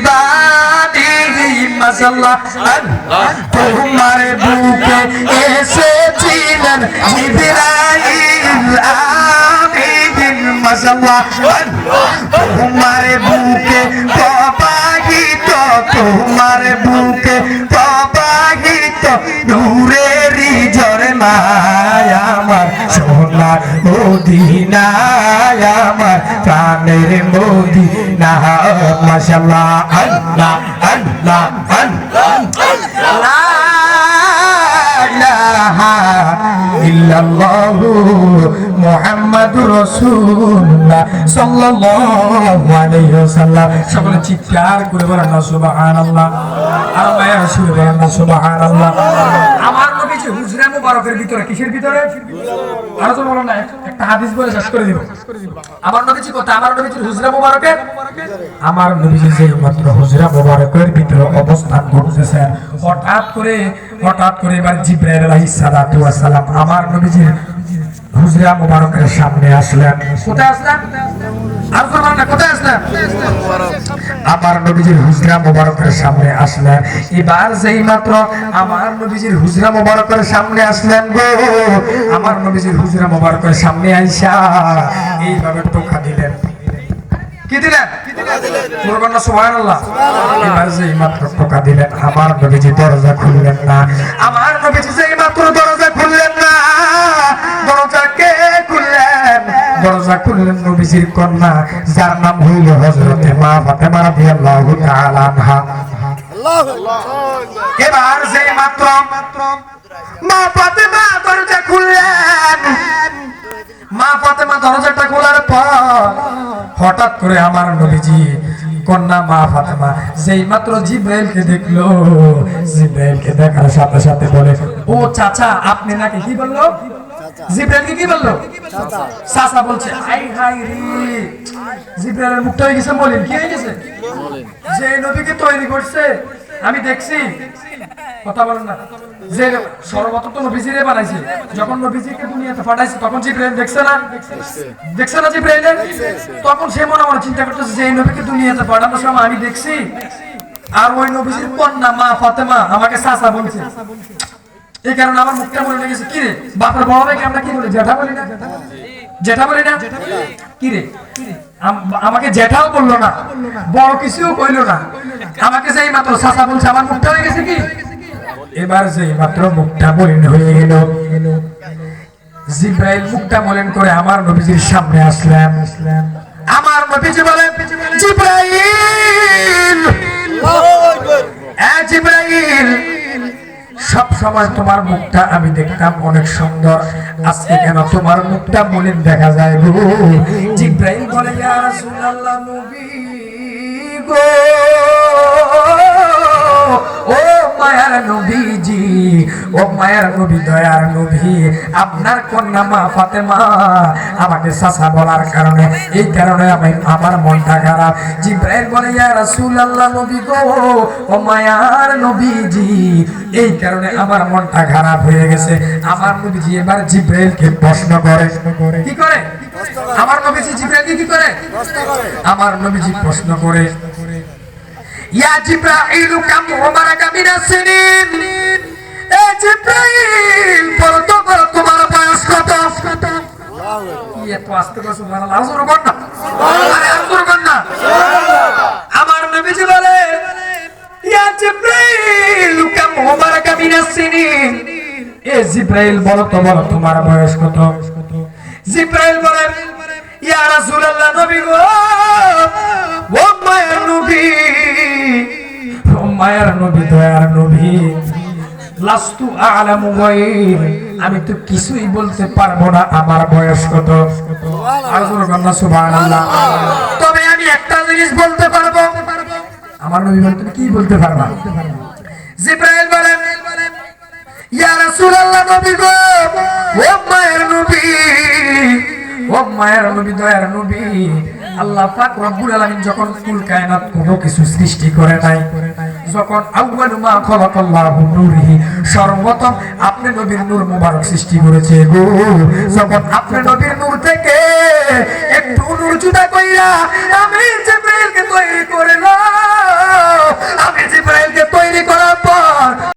বাণী মাশাআল্লাহ তোমার বুকে এসেছিলেন জিবরাইল আমিন মাশাআল্লাহ তোমার বুকে প্রবাহিত তোমার বুকে প্রবাহিত নূরেরই ঝরনায় আমার সোনার মদিনা আমার প্রাণের মদিনা মাশাআল্লাহ আল্লাহ আল্লাহ আল্লাহ লা ইলাহা ইল্লাল্লাহু মুহাম্মাদুর রাসূলুল্লাহ সাল্লাল্লাহু আলাইহি ওয়াসাল্লাম সকলে চিৎকার করে বলেন না সুবহানাল্লাহ আর মায়ের সুরে বলেন না সুবহানাল্লাহ আমার নবীজি হুজরা মুবারকের ভিতরে কিসের ভিতরে আর তো বলো না একটা হাদিস বলে শেষ করে দিব আমার নবীজি কথা আমার নবীজির হুজরা মুবারকের আমার নবীজি যে মাত্র হুজরা মুবারকের ভিতরে অবস্থান করতেছেন হঠাৎ করে এবার জিবরাইল আলাইহিস সালাতু ওয়াস সালাম আমার নবীজির হুজরা মুবারকের সামনে আসলেন কোথায় আসলেন আর বলেন না কোথায় আসলেন আমার নবীজির হুজরা মুবারকের সামনে আসলেন এবার যেই মাত্র আমার নবীজির হুজরা মুবারকের সামনে আসলেন গো আমার নবীজির হুজরা মুবারকের সামনে আইসা এইভাবে টোকা দিলেন কি দিলেন বলবেন না সুবহানাল্লাহ এবার যেই মাত্র টোকা দিলেন আমার নবীজি দরজা খুললেন না আমার নবীজি যেই মাত্র দরজা খুললেন না দরজা খুললেন নবীজির কন্যা যার নাম হইল হযরতে মা ফাতেমা রাদিয়াল্লাহু তাআলা আনহা এবার যে মাত্র মা ফাতেমা দরজা খুললেন মা ফাতেমা দরজাটা খোলার পর হঠাৎ করে আমার নবীজি কন্যা মা ফাতেমা যেই মাত্র জিবরাইলকে দেখলো জিবরাইলকে দেখার সাথে সাথে বলে ও চাচা আপনি নাকি কি বললো জিবরাইলকে কি বললো চাচা বলছে হাই হাই রে জিবরাইলের মুখটা হয়ে গেছে মলিন কি হয়ে গেছে যে নবীকে তৈরি করছে আমি দেখছি কথা বলেন না যে সর্বপ্রথম তো নবীজিরে বানাইছে যখন নবীজিকে দুনিয়াতে পাঠাইছে তখন জিবরাইল দেখছে না জিবরাইল তখন সে মনে মনে চিন্তা করতেছে যে এই নবীকে দুনিয়াতে পাঠানোর সময় আমি দেখছি আর ওই নবীজির কন্যা মা ফাতেমা আমাকে চাচা বলছে এই কারণে আমার মুখটা মনে লেগেছে কি রে বাপের বড় ভাইকে আমরা কি বলি জেঠা বলি না কি রে আমাকে জেঠাও বললো না বড় কিছুও কইলো না আমাকে যেই মাত্র চাচা বলছে আমার মুখটা হয়ে গেছে কি এবার যেই মাত্র মুখটা মলিন হয়ে গেল জিবরাইল মুখটা মলিন করে আমার নবীজির সামনে আসলেন আমার নবীজি বলেন জিবরাইল জিবরাইল সব সময় তোমার মুখটা আমি দেখতাম অনেক সুন্দর আজকে কেন তোমার মুখটা মলিন দেখা যায় গো জিবরাইল বলে ইয়া রাসূলুল্লাহ নবী গো ও মায়ার নবীজি ও মায়ার নবী দয়ার নবী আপনার কন্যা মা ফাতেমা আমাকে চাচা বলার কারণে এই কারণে আমি আমার মনটা খারাপ জিবরাইল বলে ইয়া রাসূলুল্লাহ নবী গো ও মায়ার নবীজি এই কারণে আমার মনটা খারাপ হয়ে গেছে আমার নবীজি এবার জিবরাইলকে প্রশ্ন করে কি করে আমার নবীজি জিবরাইলকে কি করে আমার নবীজি প্রশ্ন করে ইয়া জিবরাইল কাম উমারাকা মিনাস সিনিন এ জিবরাইল বলো তো তোমার বয়স কত ইয়ে তো আস্তে করে সুবহানাল্লাহ আজর কর না আমার নবীজি বলে ইয়া জিবরাইল কাম উমারাকা মিনাস সিনিন এ জিবরাইল বলো তোমার বয়স কত জিবরাইল বলে ইয়া রাসূলুল্লাহ নবী গো ও মায়ার নবী দয়ার নবী লাস্তু আ'লামু গায়ব আমি তো কিছুই বলতে পারবো না আমার বয়স কত সুবহানাল্লাহ তবে আমি একটা জিনিস বলতে পারবো আমার নবী বলেন তুমি কি বলতে পারবা জিবরাইল বলেন ইয়া রাসূলুল্লাহ নবী গো ও মায়ের নবী দয়ার নবী আল্লাহ পাক রব্বুল আলামিন যখন কুল কায়নাত কোনো কিছু সৃষ্টি করে নাই যখন আউয়ালু মা খালাকাল্লাহু নূরিহি সর্বপ্রথম আপনি নবীর নূর মুবারক সৃষ্টি করেছে গো যখন আপনি নবীর নূর থেকে একটু নূর জুদা কইরা আমি জিবরাইলকে তৈরি করে না